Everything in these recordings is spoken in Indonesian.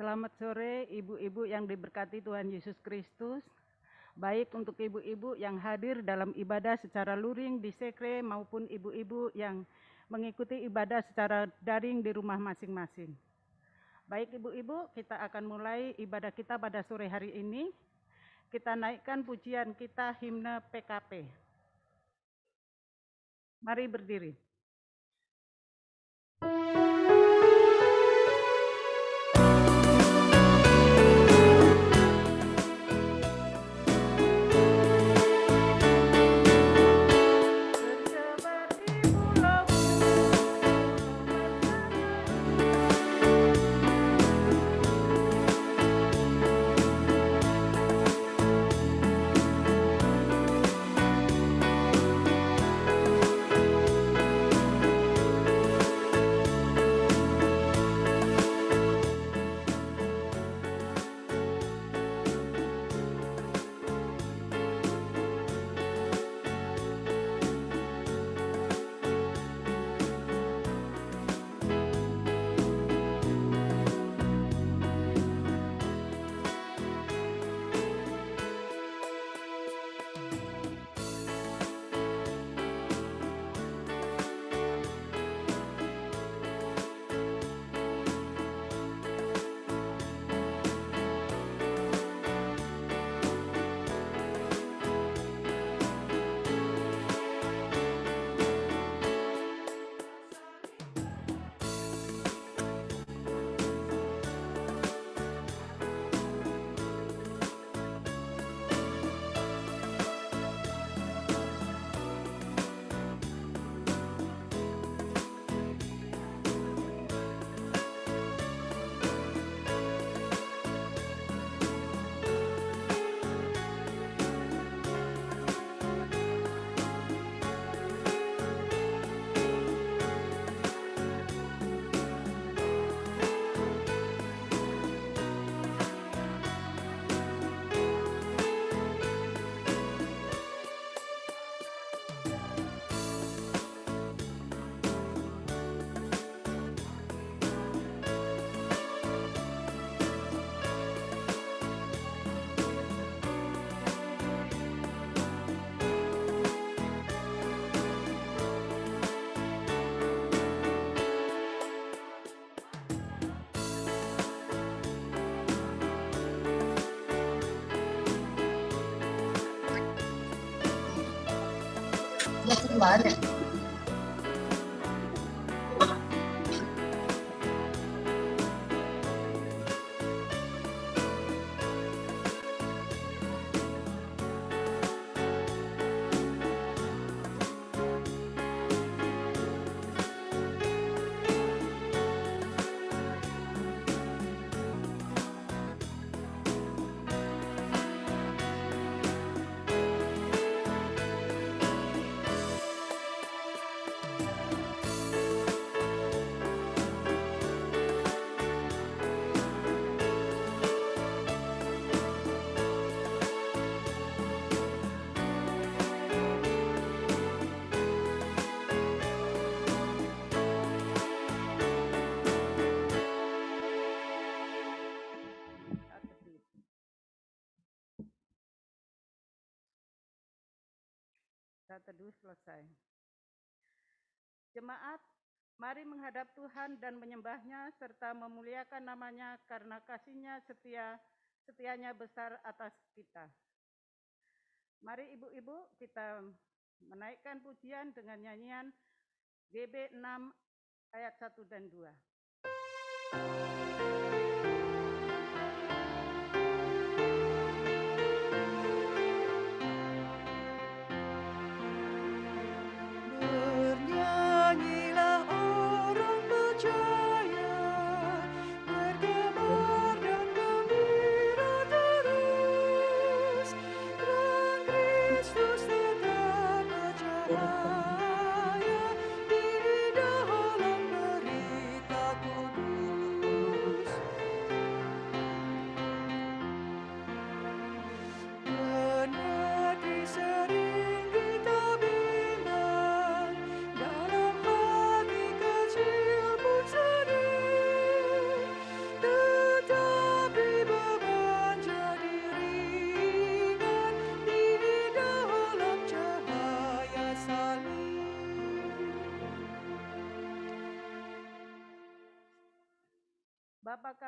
Selamat sore ibu-ibu yang diberkati Tuhan Yesus Kristus. Baik untuk ibu-ibu yang hadir dalam ibadah secara luring di sekre maupun ibu-ibu yang mengikuti ibadah secara daring di rumah masing-masing. Baik ibu-ibu, kita akan mulai ibadah kita pada sore hari ini. Kita naikkan pujian kita himne PKP. Mari berdiri. Banyak. Teduh selesai. Jemaat, mari menghadap Tuhan dan menyembahnya serta memuliakan namanya karena kasih-Nya setianya besar atas kita. Mari ibu-ibu kita menaikkan pujian dengan nyanyian GB 6 ayat 1 dan 2. Di dalam berita kudus.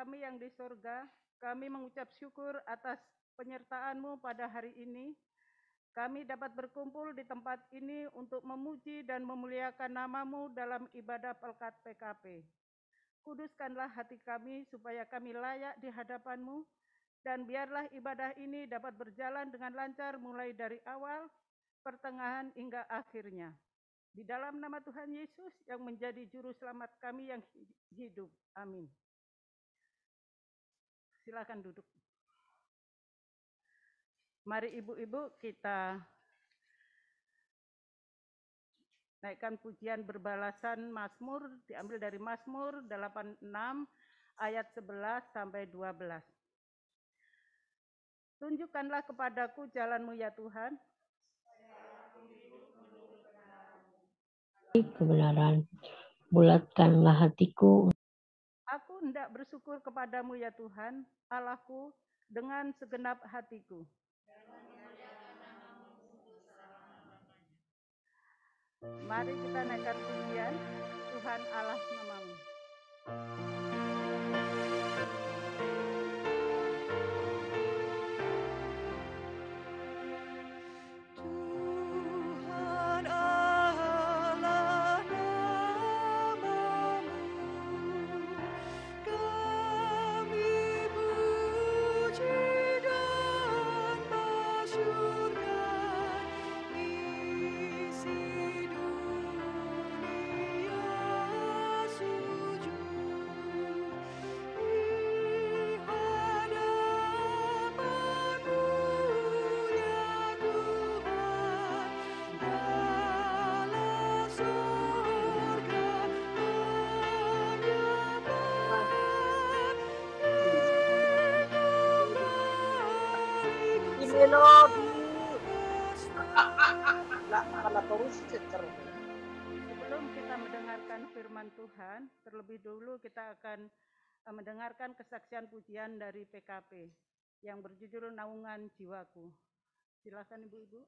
kami yang di sorga, kami mengucap syukur atas penyertaan-Mu pada hari ini. Kami dapat berkumpul di tempat ini untuk memuji dan memuliakan nama-Mu dalam ibadah Pelkat PKP. Kuduskanlah hati kami supaya kami layak di hadapan-Mu, dan biarlah ibadah ini dapat berjalan dengan lancar mulai dari awal, pertengahan, hingga akhirnya. Di dalam nama Tuhan Yesus yang menjadi juru selamat kami yang hidup. Amin. Silakan duduk. Mari ibu-ibu kita naikkan pujian berbalasan Mazmur, diambil dari Mazmur 86 ayat 11 sampai 12. Tunjukkanlah kepadaku jalan-Mu ya Tuhan. Kebenaran, bulatkanlah hatiku. Aku hendak bersyukur kepadamu ya Tuhan, Allahku, dengan segenap hatiku. Mari kita naikkan pujian, Tuhan Allah namamu. Sebelum kita mendengarkan firman Tuhan, terlebih dulu kita akan mendengarkan kesaksian pujian dari PKP yang berjudul Naungan Jiwaku. Silakan ibu-ibu.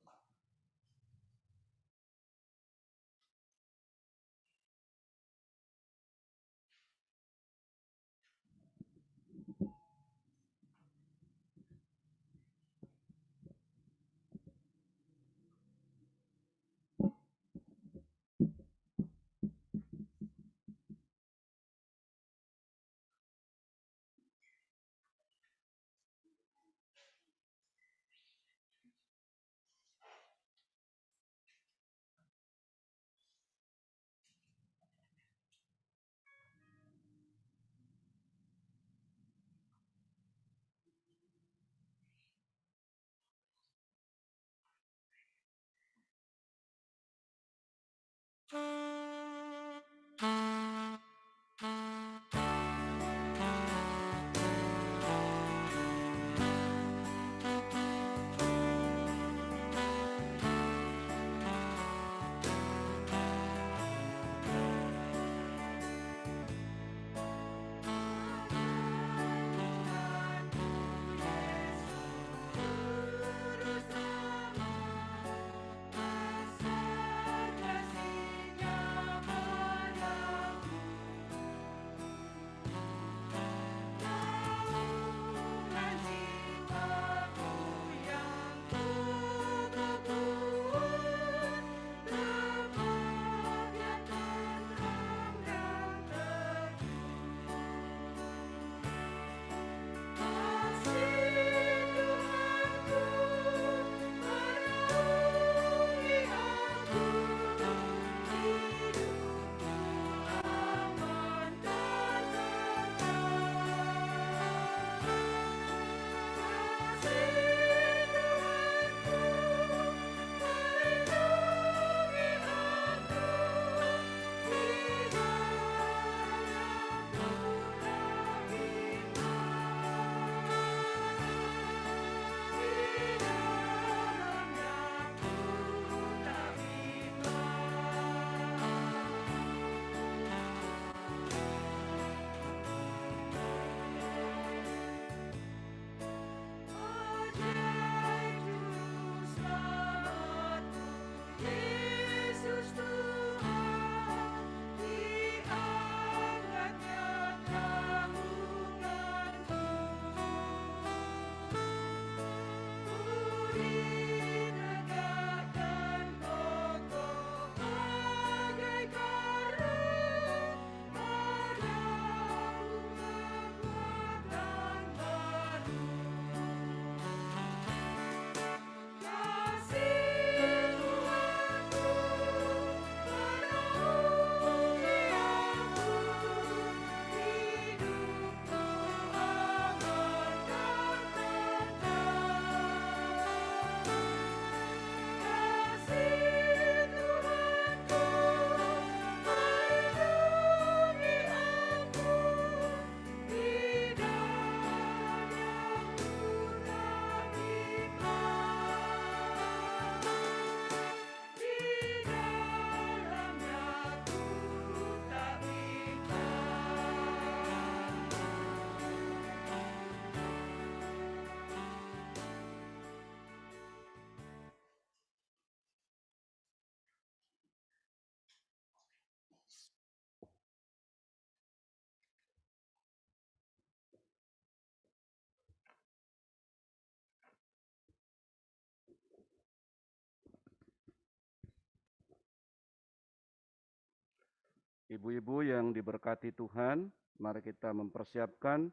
Ibu-ibu yang diberkati Tuhan, mari kita mempersiapkan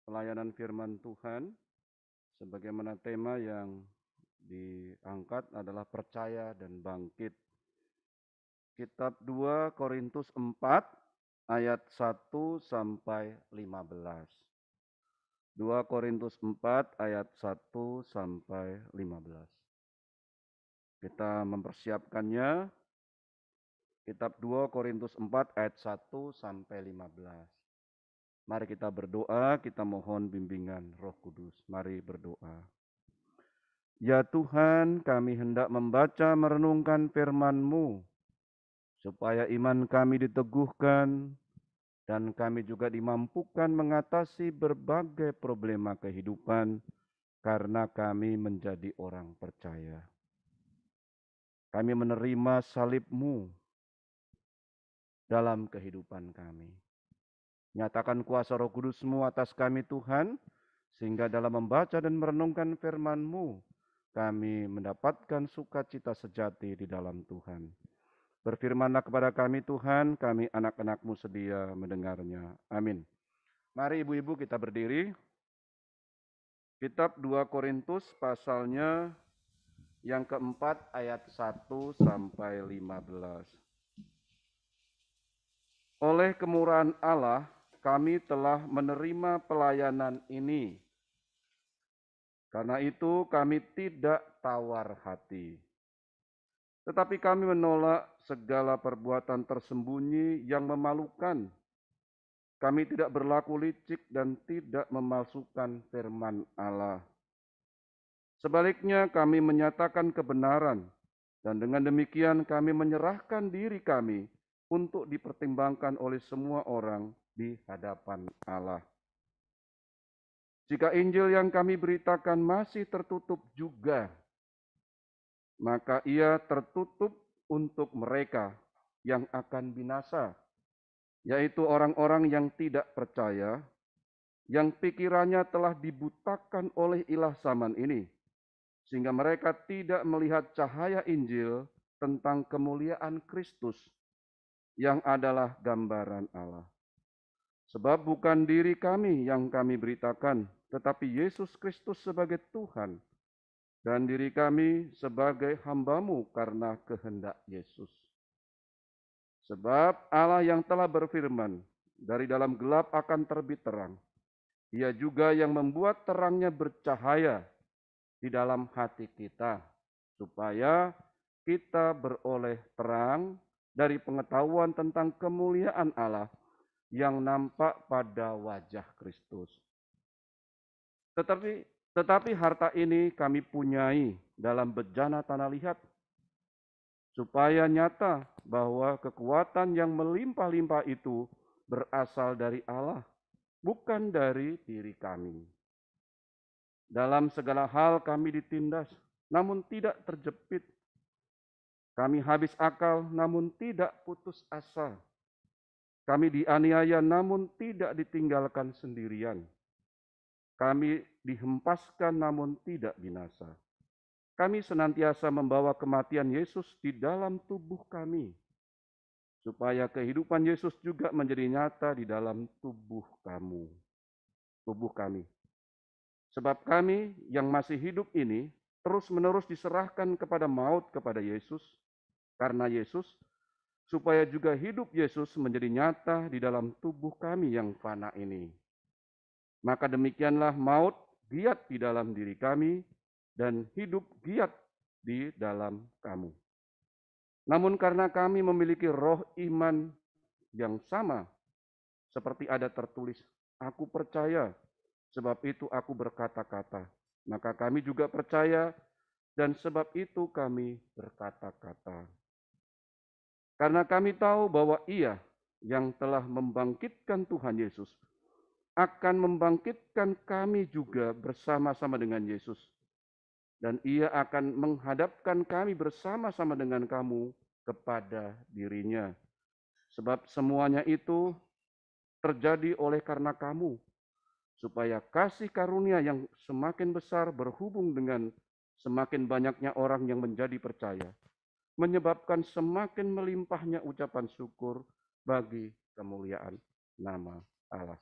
pelayanan firman Tuhan sebagaimana tema yang diangkat adalah percaya dan bangkit. Kitab 2 Korintus 4 ayat 1 sampai 15. 2 Korintus 4 ayat 1 sampai 15. Kita mempersiapkannya. Kitab 2 Korintus 4 ayat 1 sampai 15. Mari kita berdoa, kita mohon bimbingan Roh Kudus. Mari berdoa. Ya Tuhan, kami hendak membaca merenungkan firman-Mu, supaya iman kami diteguhkan, dan kami juga dimampukan mengatasi berbagai problema kehidupan, karena kami menjadi orang percaya. Kami menerima salib-Mu dalam kehidupan kami. Nyatakan kuasa Roh Kudus-Mu atas kami Tuhan, sehingga dalam membaca dan merenungkan firman-Mu, kami mendapatkan sukacita sejati di dalam Tuhan. Berfirmanlah kepada kami Tuhan, kami anak-anak-Mu sedia mendengarnya. Amin. Mari ibu-ibu kita berdiri. Kitab 2 Korintus pasalnya yang keempat ayat 1 sampai 15. Oleh kemurahan Allah, kami telah menerima pelayanan ini. Karena itu kami tidak tawar hati. Tetapi kami menolak segala perbuatan tersembunyi yang memalukan. Kami tidak berlaku licik dan tidak memalsukan firman Allah. Sebaliknya kami menyatakan kebenaran, dan dengan demikian kami menyerahkan diri kami untuk dipertimbangkan oleh semua orang di hadapan Allah. Jika Injil yang kami beritakan masih tertutup juga, maka ia tertutup untuk mereka yang akan binasa, yaitu orang-orang yang tidak percaya, yang pikirannya telah dibutakan oleh ilah zaman ini, sehingga mereka tidak melihat cahaya Injil tentang kemuliaan Kristus, yang adalah gambaran Allah. Sebab bukan diri kami yang kami beritakan, tetapi Yesus Kristus sebagai Tuhan, dan diri kami sebagai hamba-Mu karena kehendak Yesus. Sebab Allah yang telah berfirman, dari dalam gelap akan terbit terang. Dia juga yang membuat terangnya bercahaya di dalam hati kita, supaya kita beroleh terang dari pengetahuan tentang kemuliaan Allah yang nampak pada wajah Kristus. Tetapi harta ini kami punyai dalam bejana tanah liat, supaya nyata bahwa kekuatan yang melimpah-limpah itu berasal dari Allah, bukan dari diri kami. Dalam segala hal kami ditindas, namun tidak terjepit. Kami habis akal, namun tidak putus asa. Kami dianiaya, namun tidak ditinggalkan sendirian. Kami dihempaskan, namun tidak binasa. Kami senantiasa membawa kematian Yesus di dalam tubuh kami, supaya kehidupan Yesus juga menjadi nyata di dalam tubuh kami. Sebab kami yang masih hidup ini terus-menerus diserahkan kepada maut kepada Yesus, karena Yesus, supaya juga hidup Yesus menjadi nyata di dalam tubuh kami yang fana ini. Maka demikianlah maut giat di dalam diri kami, dan hidup giat di dalam kamu. Namun karena kami memiliki roh iman yang sama, seperti ada tertulis, aku percaya, sebab itu aku berkata-kata. Maka kami juga percaya, dan sebab itu kami berkata-kata. Karena kami tahu bahwa Ia yang telah membangkitkan Tuhan Yesus akan membangkitkan kami juga bersama-sama dengan Yesus. Dan Ia akan menghadapkan kami bersama-sama dengan kamu kepada diri-Nya. Sebab semuanya itu terjadi oleh karena kamu, supaya kasih karunia yang semakin besar berhubung dengan semakin banyaknya orang yang menjadi percaya, menyebabkan semakin melimpahnya ucapan syukur bagi kemuliaan nama Allah.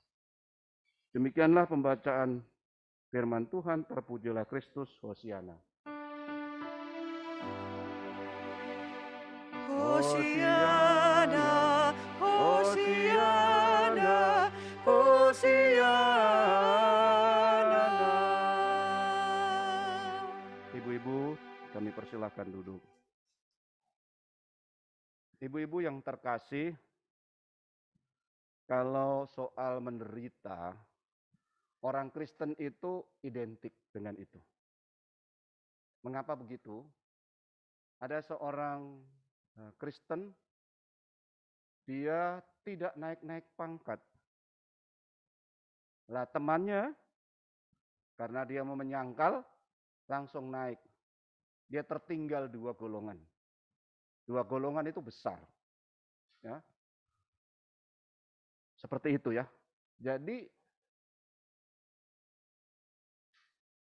Demikianlah pembacaan firman Tuhan. Terpujilah Kristus. Hosiana. Hosiana, Hosiana, Hosiana. Ibu-ibu, kami persilahkan duduk. Ibu-ibu yang terkasih, kalau soal menderita, orang Kristen itu identik dengan itu. Mengapa begitu? Ada seorang Kristen, dia tidak naik-naik pangkat. Lah temannya, karena dia mau menyangkal, langsung naik. Dia tertinggal 2 golongan. 2 golongan itu besar. Ya. Seperti itu ya. Jadi,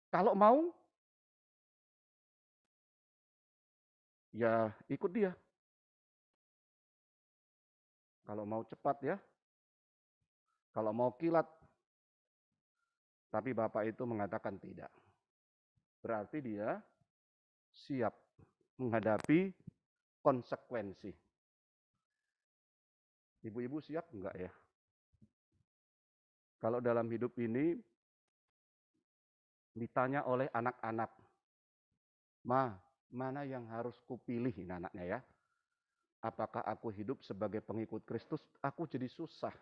kalau mau, ya ikut dia. Kalau mau cepat ya. Kalau mau kilat. Tapi Bapak itu mengatakan tidak. Berarti dia siap menghadapi konsekuensi. Ibu-ibu siap enggak ya? Kalau dalam hidup ini ditanya oleh anak-anak, Ma, mana yang harus kupilih ini anaknya ya? Apakah aku hidup sebagai pengikut Kristus, aku jadi susah?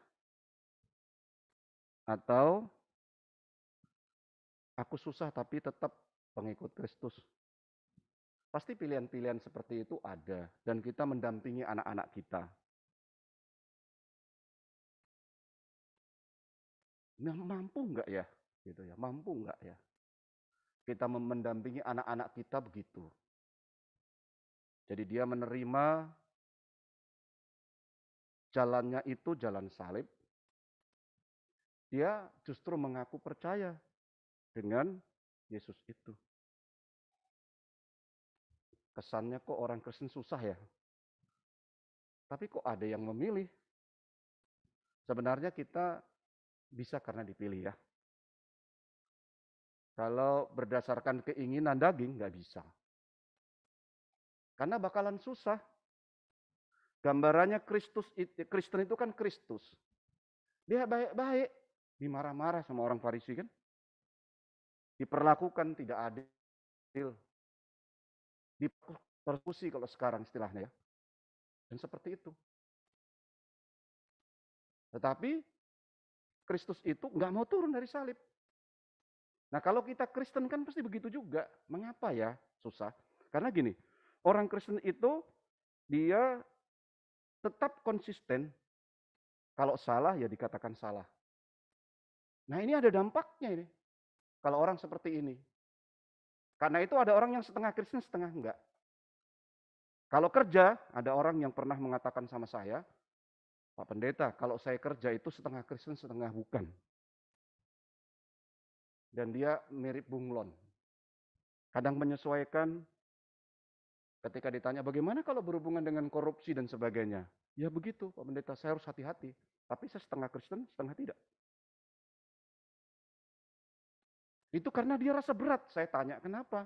Atau aku susah tapi tetap pengikut Kristus? Pasti pilihan-pilihan seperti itu ada, dan kita mendampingi anak-anak kita. Nah, mampu enggak ya? Gitu ya, mampu enggak ya? Kita mendampingi anak-anak kita begitu. Jadi dia menerima jalannya itu jalan salib. Dia justru mengaku percaya dengan Yesus itu. Kesannya kok orang Kristen susah ya? Tapi kok ada yang memilih? Sebenarnya kita bisa karena dipilih ya. Kalau berdasarkan keinginan daging, nggak bisa. Karena bakalan susah. Gambarannya Kristen itu kan Kristus. Dia baik-baik, dimarah-marah sama orang Farisi kan. Diperlakukan tidak adil. Dipersekusi kalau sekarang istilahnya ya. Dan seperti itu. Tetapi Kristus itu nggak mau turun dari salib. Nah kalau kita Kristen kan pasti begitu juga. Mengapa ya susah? Karena gini, orang Kristen itu dia tetap konsisten. Kalau salah ya dikatakan salah. Nah ini ada dampaknya ini. Kalau orang seperti ini. Karena itu ada orang yang setengah Kristen, setengah enggak. Kalau kerja, ada orang yang pernah mengatakan sama saya, Pak Pendeta, kalau saya kerja itu setengah Kristen, setengah bukan. Dan dia mirip bunglon. Kadang menyesuaikan ketika ditanya bagaimana kalau berhubungan dengan korupsi dan sebagainya. Ya begitu Pak Pendeta, saya harus hati-hati. Tapi saya setengah Kristen, setengah tidak. Itu karena dia rasa berat. Saya tanya kenapa?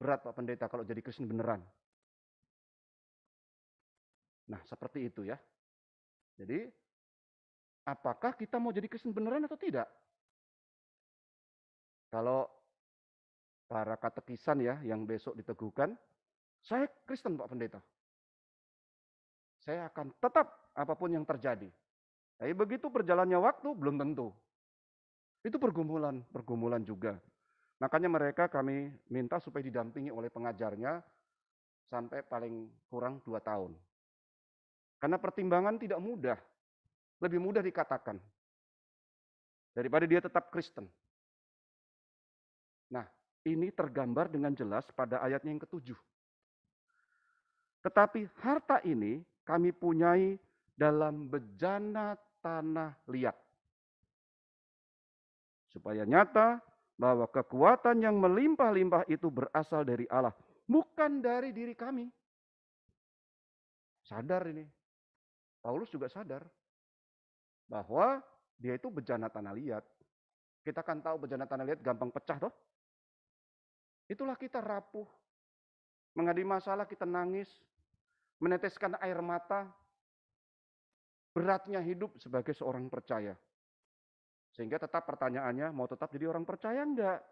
Berat Pak Pendeta kalau jadi Kristen beneran. Nah seperti itu ya. Jadi apakah kita mau jadi Kristen beneran atau tidak? Kalau para katekisan ya yang besok diteguhkan, saya Kristen Pak Pendeta. Saya akan tetap apapun yang terjadi. Tapi begitu berjalannya waktu belum tentu. Itu pergumulan juga. Makanya mereka kami minta supaya didampingi oleh pengajarnya sampai paling kurang 2 tahun. Karena pertimbangan tidak mudah. Lebih mudah dikatakan. Daripada dia tetap Kristen. Nah, ini tergambar dengan jelas pada ayatnya yang ke-7. Tetapi harta ini kami punyai dalam bejana tanah liat. Supaya nyata bahwa kekuatan yang melimpah-limpah itu berasal dari Allah. Bukan dari diri kami. Sadar ini. Paulus juga sadar bahwa dia itu bejana tanah liat. Kita kan tahu bejana tanah liat gampang pecah toh. Itulah kita rapuh. Menghadapi masalah kita nangis, meneteskan air mata. Beratnya hidup sebagai seorang percaya. Sehingga tetap pertanyaannya, mau tetap jadi orang percaya enggak?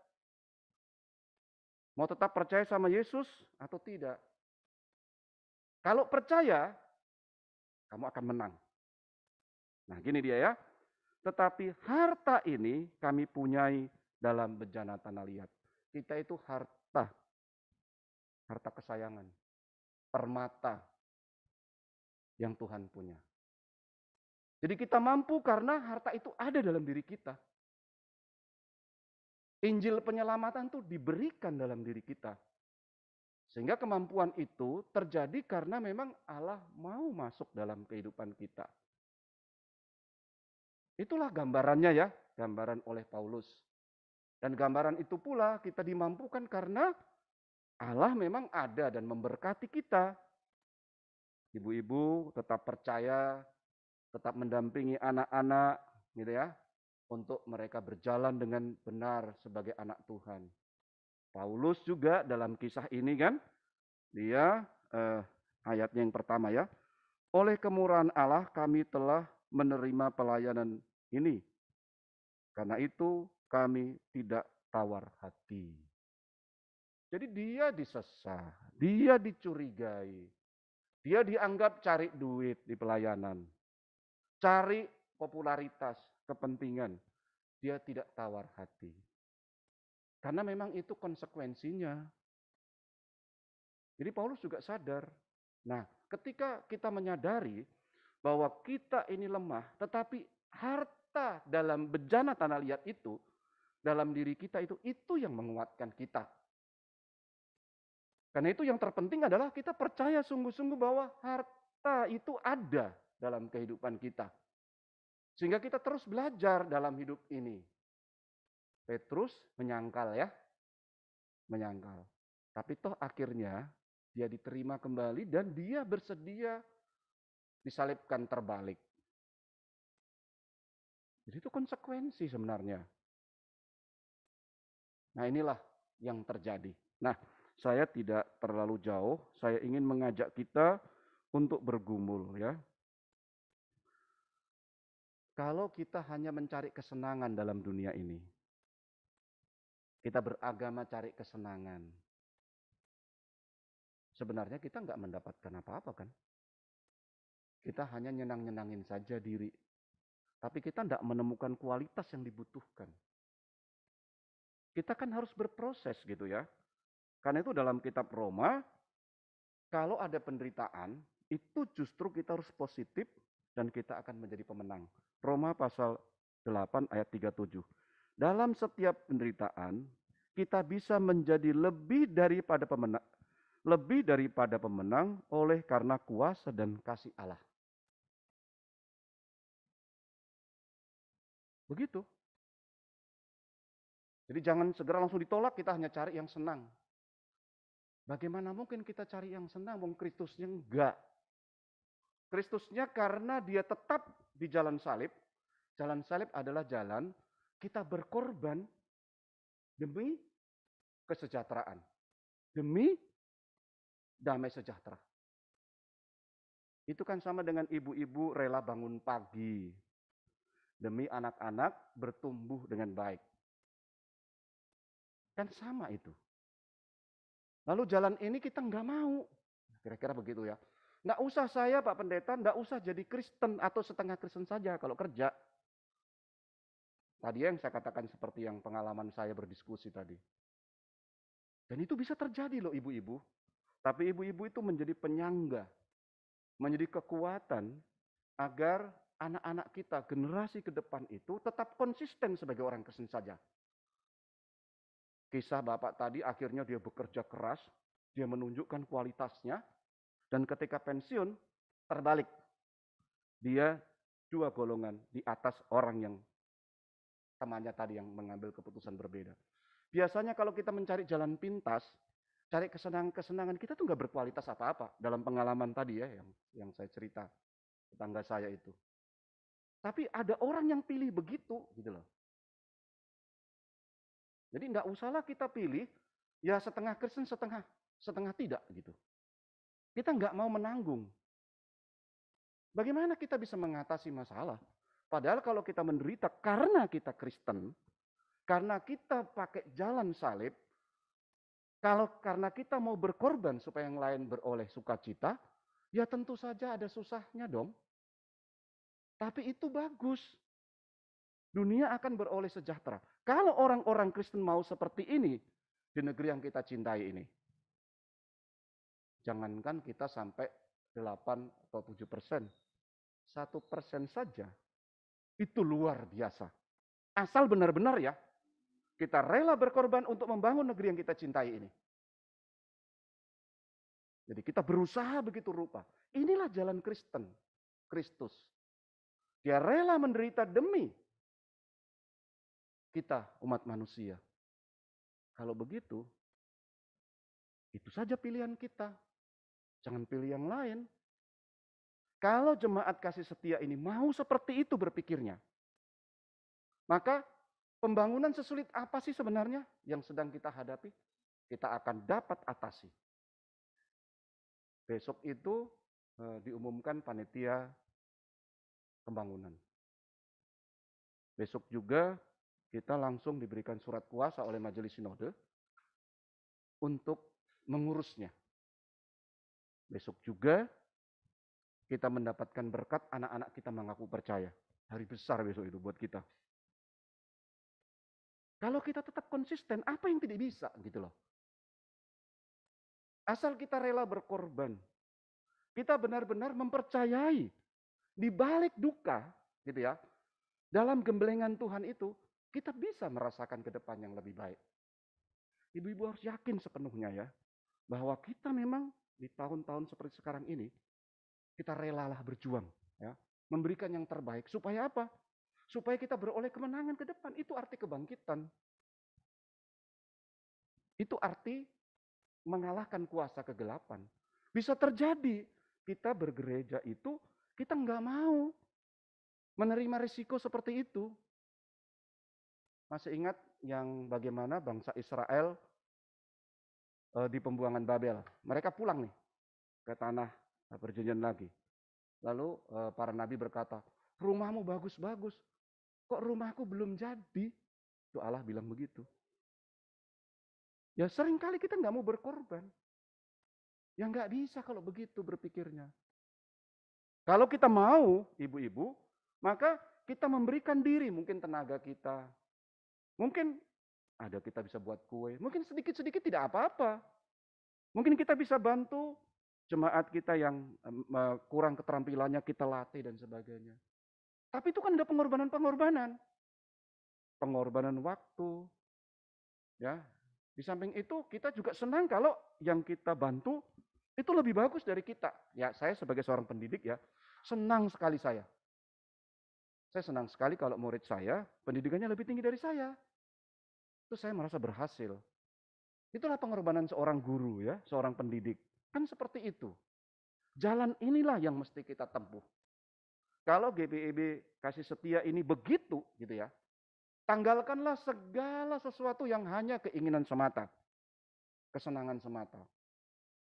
Mau tetap percaya sama Yesus atau tidak? Kalau percaya, kamu akan menang. Nah gini dia ya, tetapi harta ini kami punyai dalam bejana tanah liat. Kita itu harta kesayangan, permata yang Tuhan punya. Jadi kita mampu karena harta itu ada dalam diri kita. Injil penyelamatan itu diberikan dalam diri kita. Sehingga kemampuan itu terjadi karena memang Allah mau masuk dalam kehidupan kita. Itulah gambarannya ya, gambaran oleh Paulus. Dan gambaran itu pula kita dimampukan karena Allah memang ada dan memberkati kita. Ibu-ibu tetap percaya, tetap mendampingi anak-anak gitu ya, untuk mereka berjalan dengan benar sebagai anak Tuhan. Paulus juga dalam kisah ini kan, dia ayatnya yang pertama ya, oleh kemurahan Allah kami telah menerima pelayanan ini. Karena itu kami tidak tawar hati. Jadi dia disesah, dia dicurigai, dia dianggap cari duit di pelayanan, cari popularitas, kepentingan. Dia tidak tawar hati. Karena memang itu konsekuensinya. Jadi Paulus juga sadar. Nah, ketika kita menyadari bahwa kita ini lemah, tetapi harta dalam bejana tanah liat itu, dalam diri kita itu yang menguatkan kita. Karena itu yang terpenting adalah kita percaya sungguh-sungguh bahwa harta itu ada dalam kehidupan kita. Sehingga kita terus belajar dalam hidup ini. Petrus menyangkal ya. Menyangkal. Tapi toh akhirnya dia diterima kembali dan dia bersedia disalibkan terbalik. Jadi itu konsekuensi sebenarnya. Nah inilah yang terjadi. Nah saya tidak terlalu jauh, saya ingin mengajak kita untuk bergumul ya. Kalau kita hanya mencari kesenangan dalam dunia ini, kita beragama cari kesenangan, sebenarnya kita nggak mendapatkan apa-apa kan? Kita hanya nyenang-nyenangin saja diri, tapi kita tidak menemukan kualitas yang dibutuhkan. Kita kan harus berproses gitu ya. Karena itu dalam kitab Roma, kalau ada penderitaan, itu justru kita harus positif dan kita akan menjadi pemenang. Roma pasal 8 ayat 37. Dalam setiap penderitaan, kita bisa menjadi lebih daripada pemenang oleh karena kuasa dan kasih Allah. Begitu. Jadi jangan segera langsung ditolak, kita hanya cari yang senang. Bagaimana mungkin kita cari yang senang, wong Kristusnya enggak. Kristusnya karena dia tetap di jalan salib. Jalan salib adalah jalan kita berkorban demi kesejahteraan. Demi damai sejahtera. Itu kan sama dengan ibu-ibu rela bangun pagi. Demi anak-anak bertumbuh dengan baik. Kan sama itu. Lalu jalan ini kita nggak mau. Kira-kira begitu ya. Nggak usah saya Pak Pendeta, nggak usah jadi Kristen atau setengah Kristen saja kalau kerja. Tadi yang saya katakan seperti yang pengalaman saya berdiskusi tadi. Dan itu bisa terjadi loh ibu-ibu. Tapi ibu-ibu itu menjadi penyangga. Menjadi kekuatan agar anak-anak kita, generasi ke depan itu tetap konsisten sebagai orang Kristen saja. Kisah Bapak tadi akhirnya dia bekerja keras, dia menunjukkan kualitasnya, dan ketika pensiun terbalik. Dia dua golongan di atas orang yang temannya tadi yang mengambil keputusan berbeda. Biasanya kalau kita mencari jalan pintas, cari kesenangan-kesenangan, kita tuh nggak berkualitas apa-apa dalam pengalaman tadi ya yang saya cerita. tetangga saya itu. Tapi ada orang yang pilih begitu, gitu loh. Jadi nggak usahlah kita pilih, ya setengah Kristen, setengah tidak, gitu. Kita nggak mau menanggung. Bagaimana kita bisa mengatasi masalah? Padahal kalau kita menderita karena kita Kristen, karena kita pakai jalan salib, karena kita mau berkorban supaya yang lain beroleh sukacita, ya tentu saja ada susahnya dong. Tapi itu bagus. Dunia akan beroleh sejahtera. Kalau orang-orang Kristen mau seperti ini di negeri yang kita cintai ini. Jangankan kita sampai 8 atau 7%. 1% saja. Itu luar biasa. Asal benar-benar ya, kita rela berkorban untuk membangun negeri yang kita cintai ini. Jadi kita berusaha begitu rupa. Inilah jalan Kristen, Kristus. Dia rela menderita demi kita umat manusia. Kalau begitu, itu saja pilihan kita. Jangan pilih yang lain. Kalau jemaat kasih setia ini mau seperti itu berpikirnya, maka pembangunan sesulit apa sih sebenarnya yang sedang kita hadapi? Kita akan dapat atasi. Besok itu diumumkan panitia pembangunan. Besok juga kita langsung diberikan surat kuasa oleh Majelis Sinode untuk mengurusnya. Besok juga kita mendapatkan berkat anak-anak kita mengaku percaya. Hari besar besok itu buat kita. Kalau kita tetap konsisten, apa yang tidak bisa gitu loh. Asal kita rela berkorban. Kita benar-benar mempercayai di balik duka gitu ya. Dalam gemblengan Tuhan itu, kita bisa merasakan ke depan yang lebih baik. Ibu-ibu harus yakin sepenuhnya ya, bahwa kita memang di tahun-tahun seperti sekarang ini, kita relalah berjuang, ya, memberikan yang terbaik. Supaya apa? Supaya kita beroleh kemenangan ke depan. Itu arti kebangkitan. Itu arti mengalahkan kuasa kegelapan. Bisa terjadi kita bergereja itu, kita nggak mau menerima risiko seperti itu. Masih ingat yang bagaimana bangsa Israel di pembuangan Babel. Mereka pulang nih ke tanah perjanjian lagi. Lalu para nabi berkata, rumahmu bagus-bagus, kok rumahku belum jadi? Itu Allah bilang begitu. Ya seringkali kita nggak mau berkorban. Ya nggak bisa kalau begitu berpikirnya. Kalau kita mau, ibu-ibu, maka kita memberikan diri, mungkin tenaga kita. Mungkin ada kita bisa buat kue, mungkin sedikit-sedikit tidak apa-apa. Mungkin kita bisa bantu jemaat kita yang kurang keterampilannya, kita latih dan sebagainya. Tapi itu kan ada pengorbanan-pengorbanan. Pengorbanan waktu. Ya. Di samping itu kita juga senang kalau yang kita bantu itu lebih bagus dari kita. Ya, saya sebagai seorang pendidik ya, senang sekali saya. Saya senang sekali kalau murid saya pendidikannya lebih tinggi dari saya. Itu saya merasa berhasil. Itulah pengorbanan seorang guru ya, seorang pendidik. Kan seperti itu. Jalan inilah yang mesti kita tempuh. Kalau GPIB kasih setia ini begitu gitu ya, tanggalkanlah segala sesuatu yang hanya keinginan semata, kesenangan semata.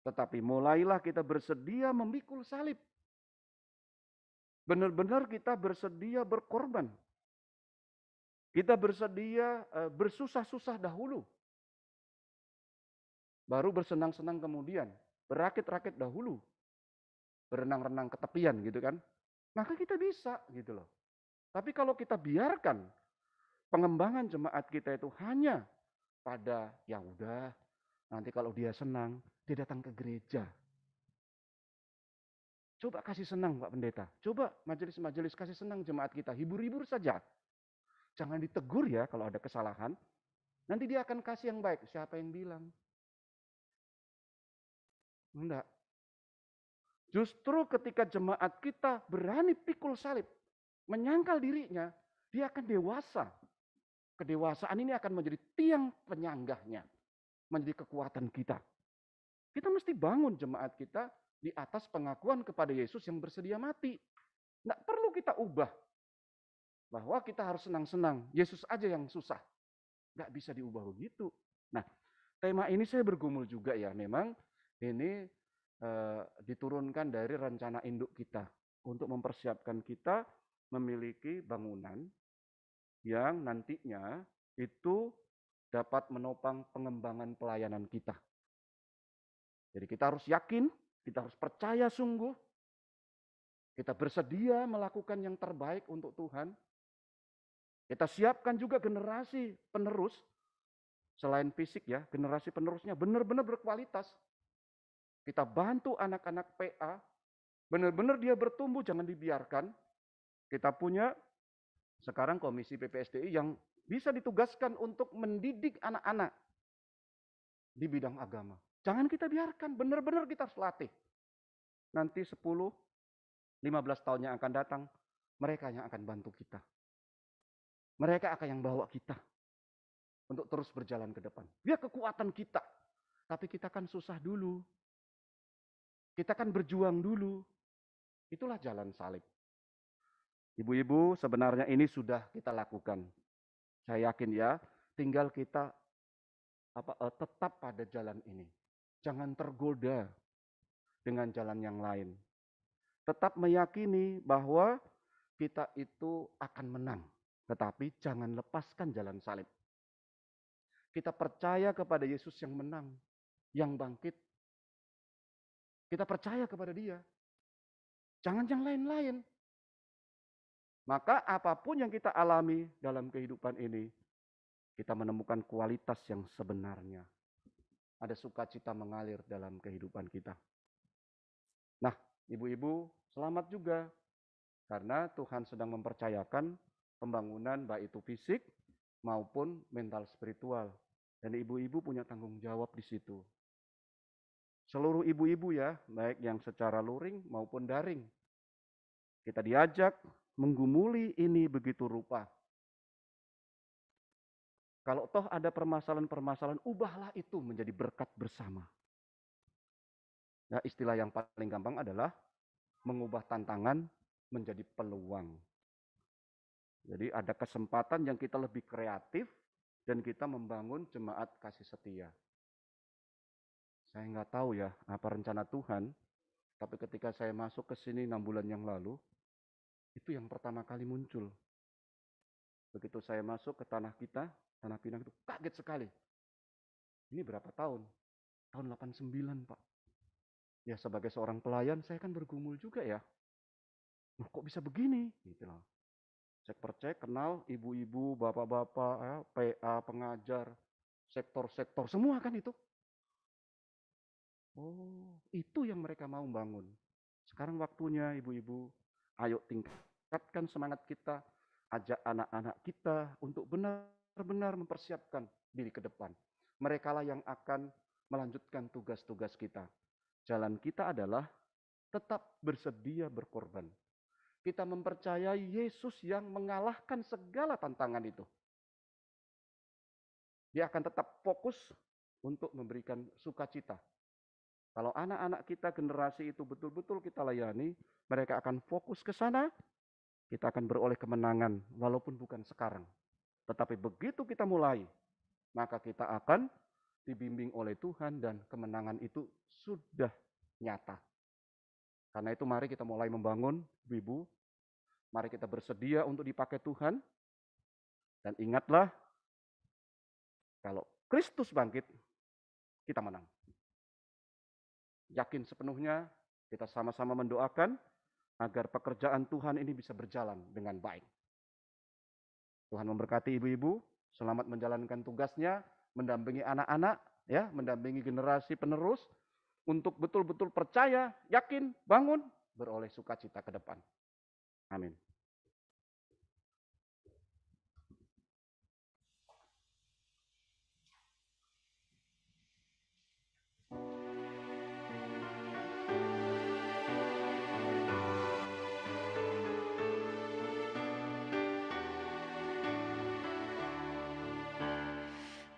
Tetapi mulailah kita bersedia memikul salib. Benar-benar kita bersedia berkorban. Kita bersedia bersusah-susah dahulu. Baru bersenang-senang kemudian. Berakit-rakit dahulu. Berenang-renang ke tepian gitu kan. Maka kita bisa gitu loh. Tapi kalau kita biarkan pengembangan jemaat kita itu hanya pada ya udah nanti kalau dia senang dia datang ke gereja. Coba kasih senang Pak Pendeta. Coba majelis-majelis kasih senang jemaat kita. Hibur-hibur saja. Jangan ditegur ya kalau ada kesalahan. Nanti dia akan kasih yang baik. Siapa yang bilang? Enggak. Justru ketika jemaat kita berani pikul salib, menyangkal dirinya, dia akan dewasa. Kedewasaan ini akan menjadi tiang penyanggahnya. Menjadi kekuatan kita. Kita mesti bangun jemaat kita di atas pengakuan kepada Yesus yang bersedia mati. Nggak perlu kita ubah. Bahwa kita harus senang-senang. Yesus aja yang susah. Nggak bisa diubah begitu. Nah, tema ini saya bergumul juga ya. Memang ini diturunkan dari rencana induk kita. Untuk mempersiapkan kita memiliki bangunan yang nantinya itu dapat menopang pengembangan pelayanan kita. Jadi kita harus yakin, kita harus percaya sungguh, kita bersedia melakukan yang terbaik untuk Tuhan. Kita siapkan juga generasi penerus, selain fisik ya, generasi penerusnya benar-benar berkualitas. Kita bantu anak-anak PA, benar-benar dia bertumbuh, jangan dibiarkan. Kita punya sekarang komisi PPSDI yang bisa ditugaskan untuk mendidik anak-anak di bidang agama. Jangan kita biarkan, benar-benar kita harus latih. Nanti 10, 15 tahun yang akan datang, mereka yang akan bantu kita. Mereka akan yang bawa kita untuk terus berjalan ke depan. Dia kekuatan kita, tapi kita kan susah dulu. Kita kan berjuang dulu. Itulah jalan salib. Ibu-ibu, sebenarnya ini sudah kita lakukan. Saya yakin ya, tinggal kita tetap pada jalan ini. Jangan tergoda dengan jalan yang lain. Tetap meyakini bahwa kita itu akan menang. Tetapi jangan lepaskan jalan salib. Kita percaya kepada Yesus yang menang, yang bangkit. Kita percaya kepada Dia. Jangan yang lain-lain. Maka apapun yang kita alami dalam kehidupan ini, kita menemukan kualitas yang sebenarnya. Ada sukacita mengalir dalam kehidupan kita. Nah, ibu-ibu, selamat juga. Karena Tuhan sedang mempercayakan pembangunan baik itu fisik maupun mental spiritual. Dan ibu-ibu punya tanggung jawab di situ. Seluruh ibu-ibu ya, baik yang secara luring maupun daring. Kita diajak menggumuli ini begitu rupa. Kalau toh ada permasalahan-permasalahan, ubahlah itu menjadi berkat bersama. Nah, istilah yang paling gampang adalah mengubah tantangan menjadi peluang. Jadi ada kesempatan yang kita lebih kreatif dan kita membangun jemaat kasih setia. Saya nggak tahu ya apa rencana Tuhan, tapi ketika saya masuk ke sini 6 bulan yang lalu, itu yang pertama kali muncul. Begitu saya masuk ke tanah kita, Tanah Pinang itu kaget sekali. Ini berapa tahun? Tahun 89, Pak. Ya sebagai seorang pelayan saya kan bergumul juga ya. Loh, kok bisa begini? Gitu loh. Cek percek, kenal ibu-ibu, bapak-bapak, ya, PA, pengajar, sektor-sektor, semua kan itu. Oh, itu yang mereka mau bangun. Sekarang waktunya ibu-ibu, ayo tingkatkan semangat kita, ajak anak-anak kita untuk benar-benar mempersiapkan diri ke depan. Merekalah yang akan melanjutkan tugas-tugas kita. Jalan kita adalah tetap bersedia berkorban. Kita mempercayai Yesus yang mengalahkan segala tantangan itu. Dia akan tetap fokus untuk memberikan sukacita. Kalau anak-anak kita, generasi itu betul-betul kita layani, mereka akan fokus ke sana, kita akan beroleh kemenangan, walaupun bukan sekarang. Tetapi begitu kita mulai, maka kita akan dibimbing oleh Tuhan dan kemenangan itu sudah nyata. Karena itu mari kita mulai membangun, ibu, mari kita bersedia untuk dipakai Tuhan. Dan ingatlah, kalau Kristus bangkit, kita menang. Yakin sepenuhnya, kita sama-sama mendoakan agar pekerjaan Tuhan ini bisa berjalan dengan baik. Tuhan memberkati ibu-ibu, selamat menjalankan tugasnya, mendampingi anak-anak, ya, mendampingi generasi penerus, untuk betul-betul percaya, yakin, bangun, beroleh sukacita ke depan. Amin.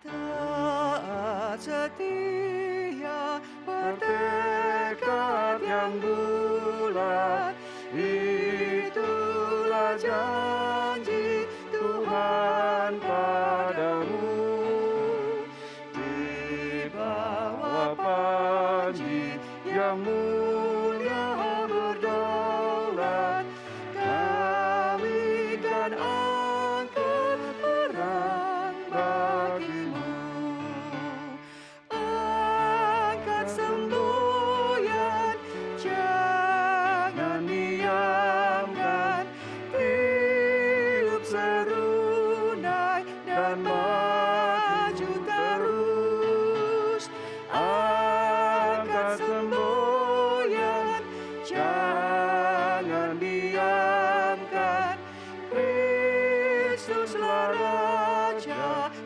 Taat setia bertekad yang bulat, itu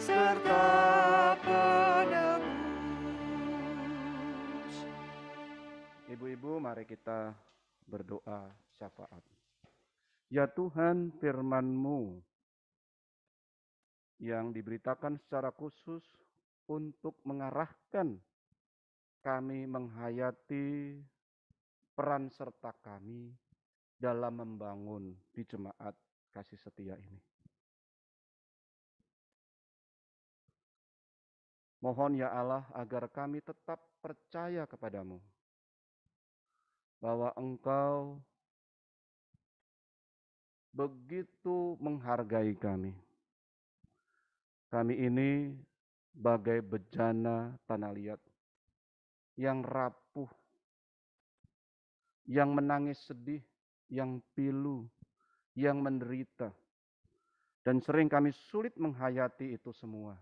serta penebus. Ibu-ibu, mari kita berdoa syafaat. Ya Tuhan, firman-Mu yang diberitakan secara khusus untuk mengarahkan kami menghayati peran serta kami dalam membangun di jemaat kasih setia ini. Mohon ya Allah agar kami tetap percaya kepadamu, bahwa Engkau begitu menghargai kami. Kami ini bagai bejana tanah liat yang rapuh, yang menangis sedih, yang pilu, yang menderita. Dan sering kami sulit menghayati itu semua.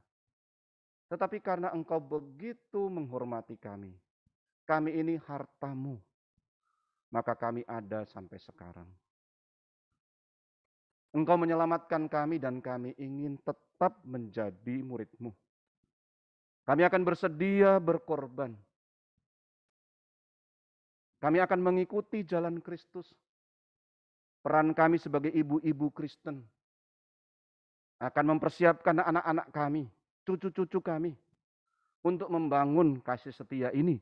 Tetapi karena Engkau begitu menghormati kami ini harta-Mu, maka kami ada sampai sekarang. Engkau menyelamatkan kami dan kami ingin tetap menjadi murid-Mu. Kami akan bersedia berkorban. Kami akan mengikuti jalan Kristus. Peran kami sebagai ibu-ibu Kristen akan mempersiapkan anak-anak kami, cucu-cucu kami, untuk membangun kasih setia ini.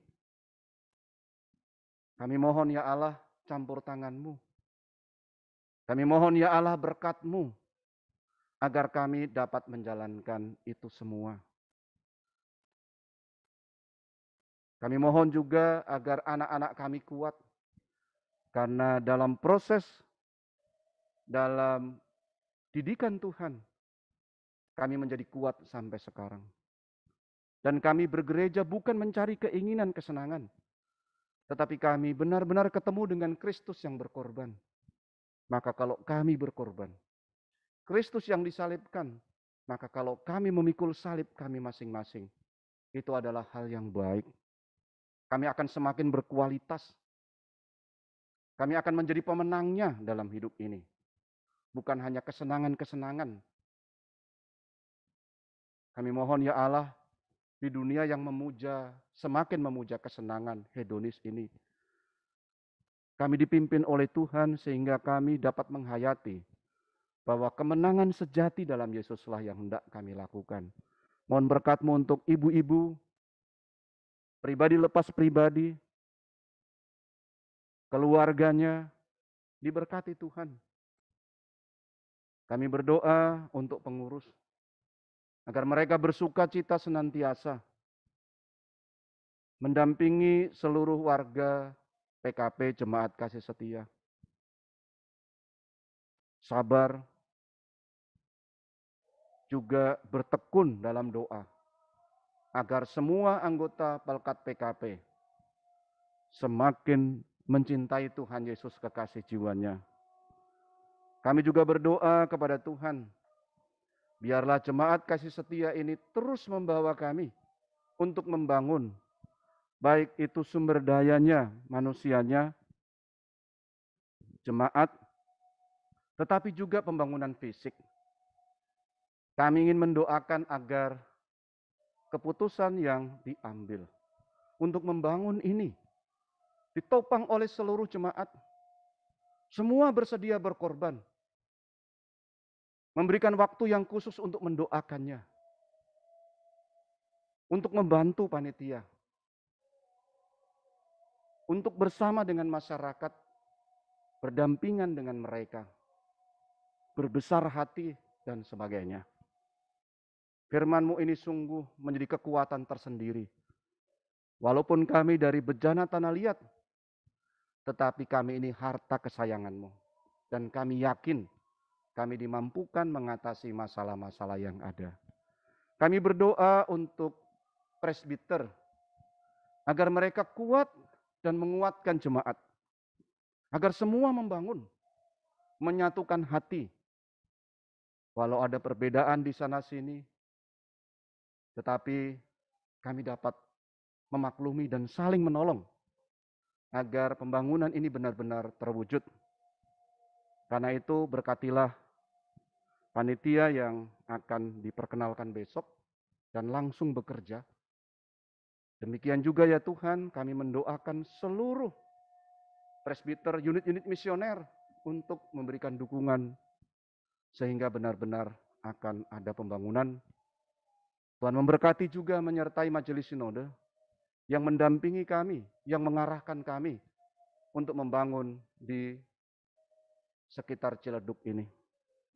Kami mohon ya Allah campur tangan-Mu. Kami mohon ya Allah berkat-Mu agar kami dapat menjalankan itu semua. Kami mohon juga agar anak-anak kami kuat, karena dalam proses, dalam didikan Tuhan, kami menjadi kuat sampai sekarang. Dan kami bergereja bukan mencari keinginan kesenangan, tetapi kami benar-benar ketemu dengan Kristus yang berkorban. Maka kalau kami berkorban, Kristus yang disalibkan, maka kalau kami memikul salib kami masing-masing, itu adalah hal yang baik. Kami akan semakin berkualitas. Kami akan menjadi pemenangnya dalam hidup ini. Bukan hanya kesenangan-kesenangan. Kami mohon ya Allah, di dunia yang semakin memuja kesenangan hedonis ini, kami dipimpin oleh Tuhan sehingga kami dapat menghayati bahwa kemenangan sejati dalam Yesuslah yang hendak kami lakukan. Mohon berkat-Mu untuk ibu-ibu, pribadi lepas pribadi, keluarganya, diberkati Tuhan. Kami berdoa untuk pengurus, agar mereka bersukacita senantiasa, mendampingi seluruh warga PKP Jemaat Kasih Setia. Sabar, juga bertekun dalam doa, agar semua anggota Pelkat PKP semakin mencintai Tuhan Yesus kekasih jiwanya. Kami juga berdoa kepada Tuhan, biarlah Jemaat Kasih Setia ini terus membawa kami untuk membangun, baik itu sumber dayanya, manusianya, jemaat, tetapi juga pembangunan fisik. Kami ingin mendoakan agar keputusan yang diambil untuk membangun ini ditopang oleh seluruh jemaat. Semua bersedia berkorban, memberikan waktu yang khusus untuk mendoakannya, untuk membantu panitia, untuk bersama dengan masyarakat, berdampingan dengan mereka, berbesar hati, dan sebagainya. Firman-Mu ini sungguh menjadi kekuatan tersendiri. Walaupun kami dari bejana tanah liat, tetapi kami ini harta kesayangan-Mu. Dan kami yakin kami dimampukan mengatasi masalah-masalah yang ada. Kami berdoa untuk presbiter, agar mereka kuat dan menguatkan jemaat. Agar semua membangun, menyatukan hati. Walau ada perbedaan di sana-sini, tetapi kami dapat memaklumi dan saling menolong agar pembangunan ini benar-benar terwujud. Karena itu berkatilah panitia yang akan diperkenalkan besok dan langsung bekerja. Demikian juga ya Tuhan, kami mendoakan seluruh presbiter, unit-unit misioner untuk memberikan dukungan sehingga benar-benar akan ada pembangunan. Tuhan memberkati juga menyertai majelis sinode yang mendampingi kami, yang mengarahkan kami untuk membangun di sekitar Ciledug ini,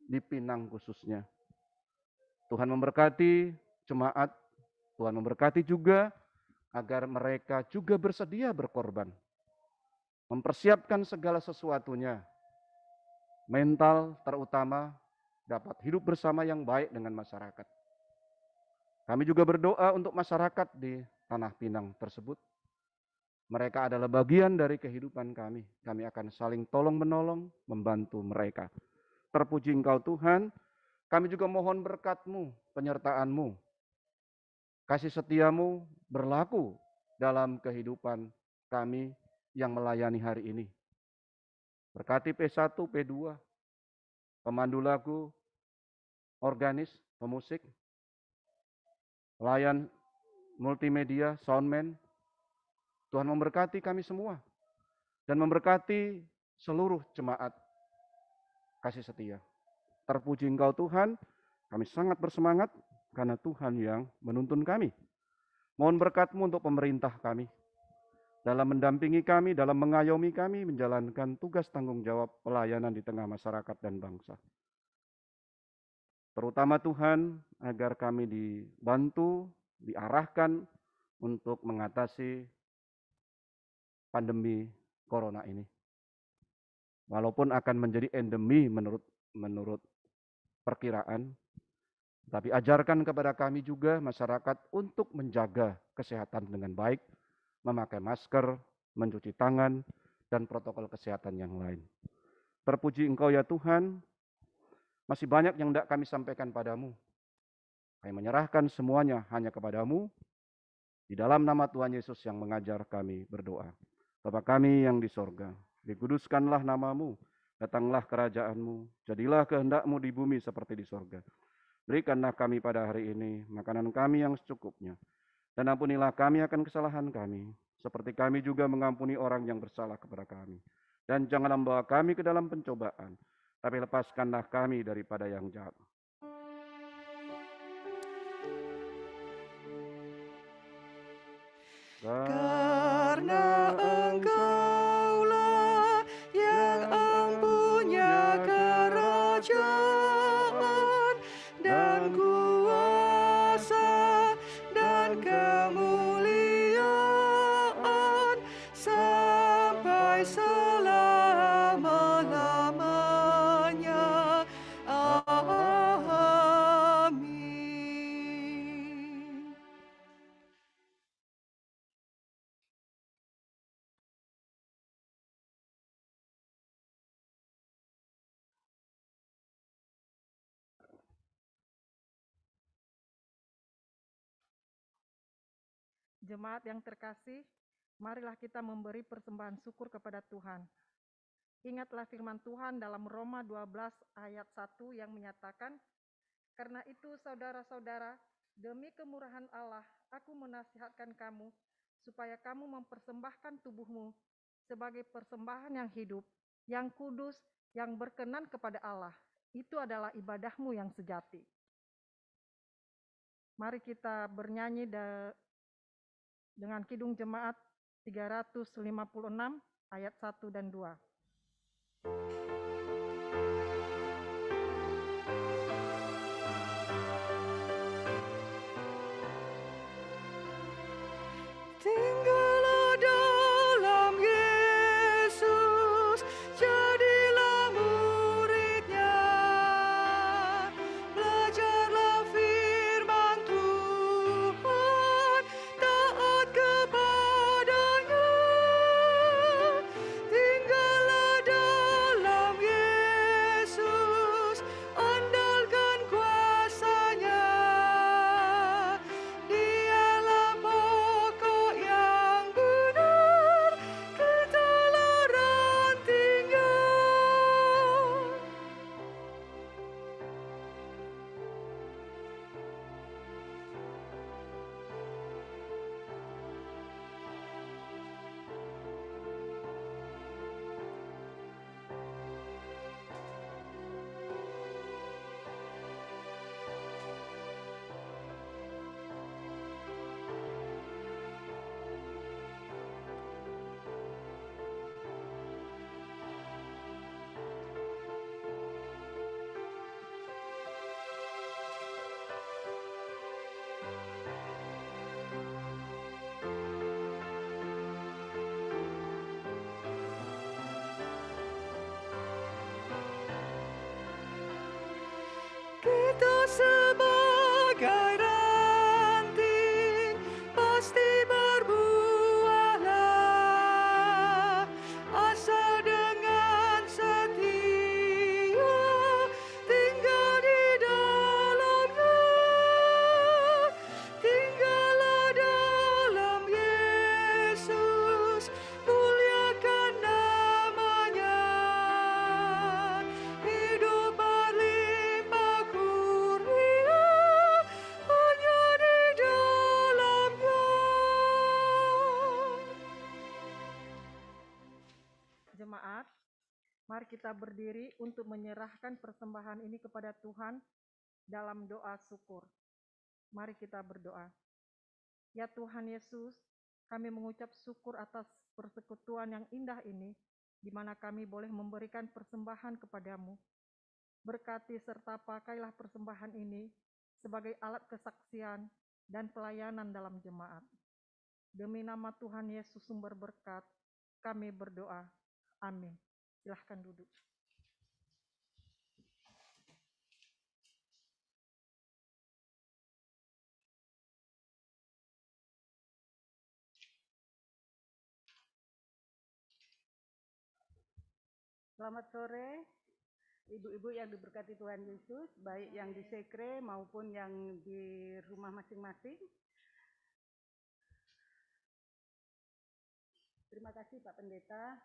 di Pinang khususnya. Tuhan memberkati jemaat, Tuhan memberkati juga agar mereka juga bersedia berkorban, mempersiapkan segala sesuatunya, mental terutama dapat hidup bersama yang baik dengan masyarakat. Kami juga berdoa untuk masyarakat di Tanah Pinang tersebut. Mereka adalah bagian dari kehidupan kami. Kami akan saling tolong-menolong, membantu mereka. Terpuji Engkau Tuhan, kami juga mohon berkat-Mu, penyertaan-Mu. Kasih setiamu berlaku dalam kehidupan kami yang melayani hari ini. Berkati P1, P2, pemandu lagu, organis, pemusik, pelayan multimedia, soundman. Tuhan memberkati kami semua dan memberkati seluruh jemaat kasih setia. Terpuji Engkau Tuhan, kami sangat bersemangat karena Tuhan yang menuntun kami. Mohon berkat-Mu untuk pemerintah kami, dalam mendampingi kami, dalam mengayomi kami, menjalankan tugas tanggung jawab pelayanan di tengah masyarakat dan bangsa. Terutama Tuhan, agar kami dibantu, diarahkan untuk mengatasi pandemi corona ini. Walaupun akan menjadi endemi menurut perkiraan, tapi ajarkan kepada kami juga masyarakat untuk menjaga kesehatan dengan baik, memakai masker, mencuci tangan, dan protokol kesehatan yang lain. Terpuji Engkau ya Tuhan, masih banyak yang tidak kami sampaikan padamu. Kami menyerahkan semuanya hanya kepadamu, di dalam nama Tuhan Yesus yang mengajar kami berdoa. Bapa kami yang di sorga, dikuduskanlah namamu, datanglah kerajaanmu, jadilah kehendak-Mu di bumi seperti di sorga. Berikanlah kami pada hari ini makanan kami yang secukupnya, dan ampunilah kami akan kesalahan kami, seperti kami juga mengampuni orang yang bersalah kepada kami. Dan janganlah membawa kami ke dalam pencobaan, tapi lepaskanlah kami daripada yang jahat. Karena Engkaulah yang empunya kerajaan dan kuasa dan kemuliaan sampai selama-lamanya. Amin. Jemaat yang terkasih, marilah kita memberi persembahan syukur kepada Tuhan. Ingatlah firman Tuhan dalam Roma 12 ayat 1 yang menyatakan, "Karena itu saudara-saudara, demi kemurahan Allah, aku menasihatkan kamu, supaya kamu mempersembahkan tubuhmu sebagai persembahan yang hidup, yang kudus, yang berkenan kepada Allah. Itu adalah ibadahmu yang sejati." Mari kita bernyanyi dengan Kidung Jemaat 356 ayat 1 dan 2. Tinggallah dalam Yesus, jadilah murid-Nya. Belajarlah firman Tuhan, taat kepadanya. Tinggallah dalam Yesus, andalkan kuasa-Nya. Dialah pokok yang Mari kita berdiri untuk menyerahkan persembahan ini kepada Tuhan dalam doa syukur. Mari kita berdoa. Ya Tuhan Yesus, kami mengucap syukur atas persekutuan yang indah ini, di mana kami boleh memberikan persembahan kepadamu. Berkati serta pakailah persembahan ini sebagai alat kesaksian dan pelayanan dalam jemaat. Demi nama Tuhan Yesus sumber berkat, kami berdoa. Amin. Silahkan duduk. Selamat sore, ibu-ibu yang diberkati Tuhan Yesus, baik yang di sekre maupun yang di rumah masing-masing. Terima kasih Pak Pendeta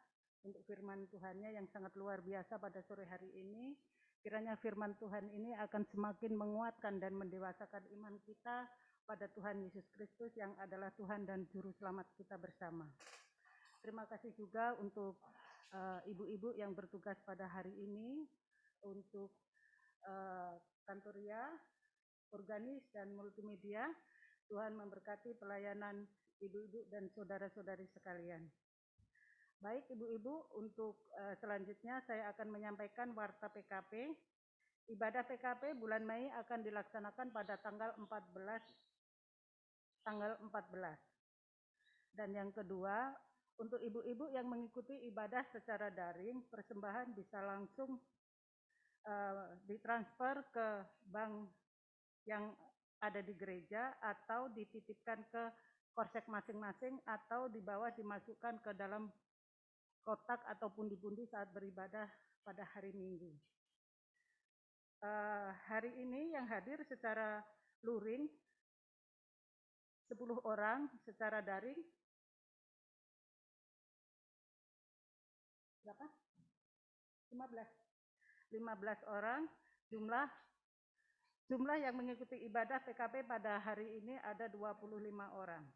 untuk firman Tuhannya yang sangat luar biasa pada sore hari ini. Kiranya firman Tuhan ini akan semakin menguatkan dan mendewasakan iman kita pada Tuhan Yesus Kristus yang adalah Tuhan dan Juru Selamat kita bersama. Terima kasih juga untuk ibu-ibu yang bertugas pada hari ini, untuk kantoria, organis, dan multimedia. Tuhan memberkati pelayanan ibu-ibu dan saudara-saudari sekalian. Baik ibu-ibu, untuk selanjutnya saya akan menyampaikan warta PKP. Ibadah PKP bulan Mei akan dilaksanakan pada tanggal 14. Dan yang kedua, untuk ibu-ibu yang mengikuti ibadah secara daring, persembahan bisa langsung ditransfer ke bank yang ada di gereja atau dititipkan ke korsek masing-masing atau dibawa dimasukkan ke dalam kotak ataupun dipundi saat beribadah pada hari Minggu. Hari ini yang hadir secara luring 10 orang, secara daring berapa? 15 orang. Jumlah yang mengikuti ibadah PKP pada hari ini ada 25 orang.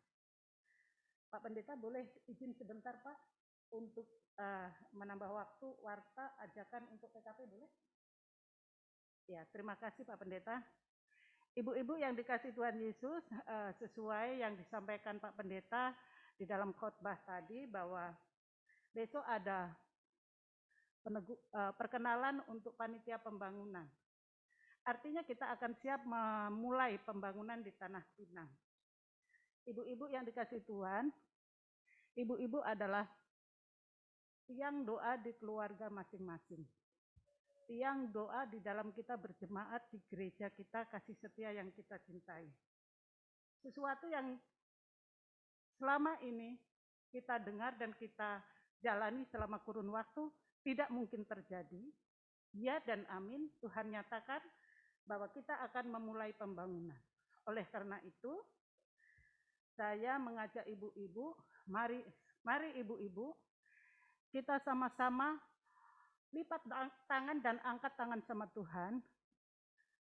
Pak Pendeta boleh izin sebentar Pak untuk menambah waktu warta ajakan untuk PKP boleh? Ya, terima kasih Pak Pendeta. Ibu-ibu yang dikasih Tuhan Yesus, sesuai yang disampaikan Pak Pendeta di dalam khotbah tadi bahwa besok ada perkenalan untuk panitia pembangunan. Artinya kita akan siap memulai pembangunan di Tanah Pinang. Ibu-ibu yang dikasih Tuhan, ibu-ibu adalah tiang doa di keluarga masing-masing. Tiang doa di dalam kita berjemaat di gereja kita, kasih setia yang kita cintai. Sesuatu yang selama ini kita dengar dan kita jalani selama kurun waktu tidak mungkin terjadi. Ya dan amin, Tuhan nyatakan bahwa kita akan memulai pembangunan. Oleh karena itu, saya mengajak ibu-ibu, mari ibu-ibu, kita sama-sama lipat tangan dan angkat tangan sama Tuhan,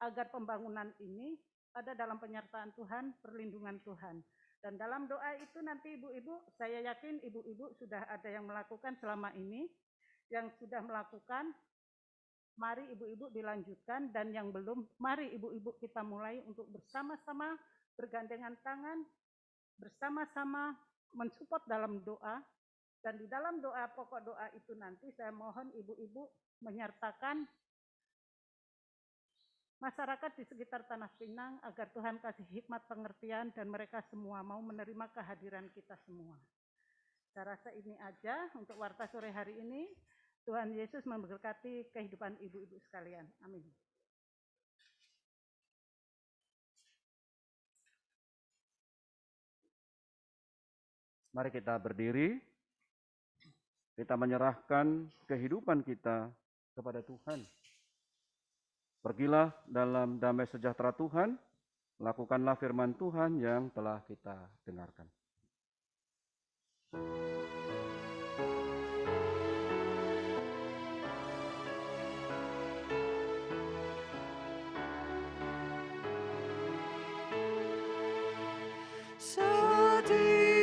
agar pembangunan ini ada dalam penyertaan Tuhan, perlindungan Tuhan. Dan dalam doa itu nanti ibu-ibu, saya yakin ibu-ibu sudah ada yang melakukan selama ini, yang sudah melakukan, mari ibu-ibu dilanjutkan, dan yang belum, mari ibu-ibu kita mulai untuk bersama-sama bergandengan tangan, bersama-sama mensupport dalam doa, dan di dalam doa, pokok doa itu nanti saya mohon ibu-ibu menyertakan masyarakat di sekitar Tanah Pinang agar Tuhan kasih hikmat pengertian dan mereka semua mau menerima kehadiran kita semua. Saya rasa ini aja untuk warta sore hari ini. Tuhan Yesus memberkati kehidupan ibu-ibu sekalian. Amin. Mari kita berdiri. Kita menyerahkan kehidupan kita kepada Tuhan. Pergilah dalam damai sejahtera Tuhan, lakukanlah firman Tuhan yang telah kita dengarkan.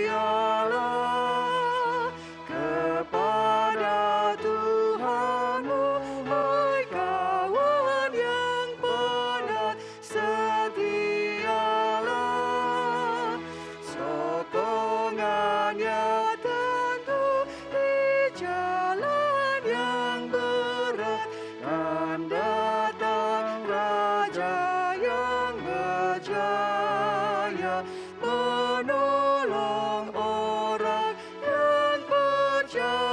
Setialah kepada Tuhan menolong orang yang percaya.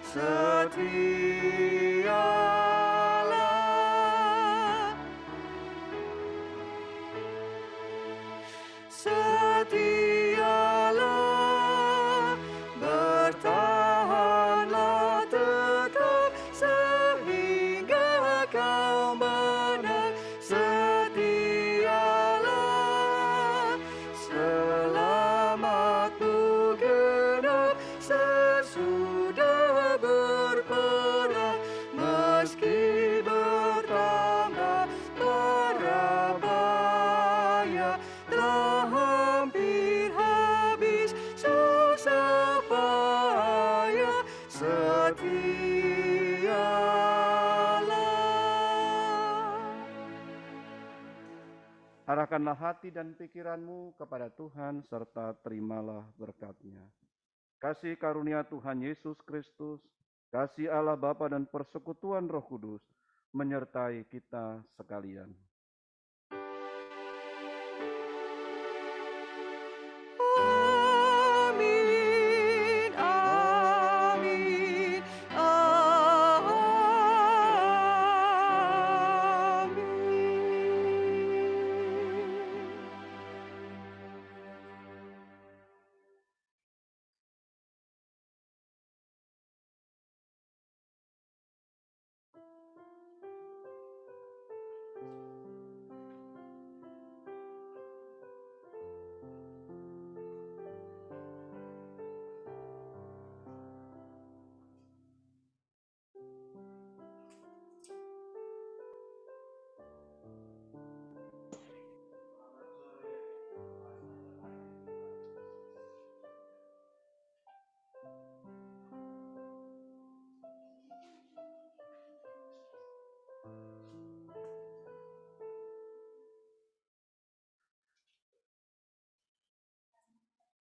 Setialah, setialah, bertahanlah tetap sehingga kau menang. Setialah, selamatmu genap sesudah berperang, meski bertambah para bahaya, telah hampir habis susah payah. Setialah. Arahkanlah hati dan pikiranmu kepada Tuhan serta terimalah berkat-Nya. Kasih karunia Tuhan Yesus Kristus, kasih Allah Bapa dan persekutuan Roh Kudus menyertai kita sekalian.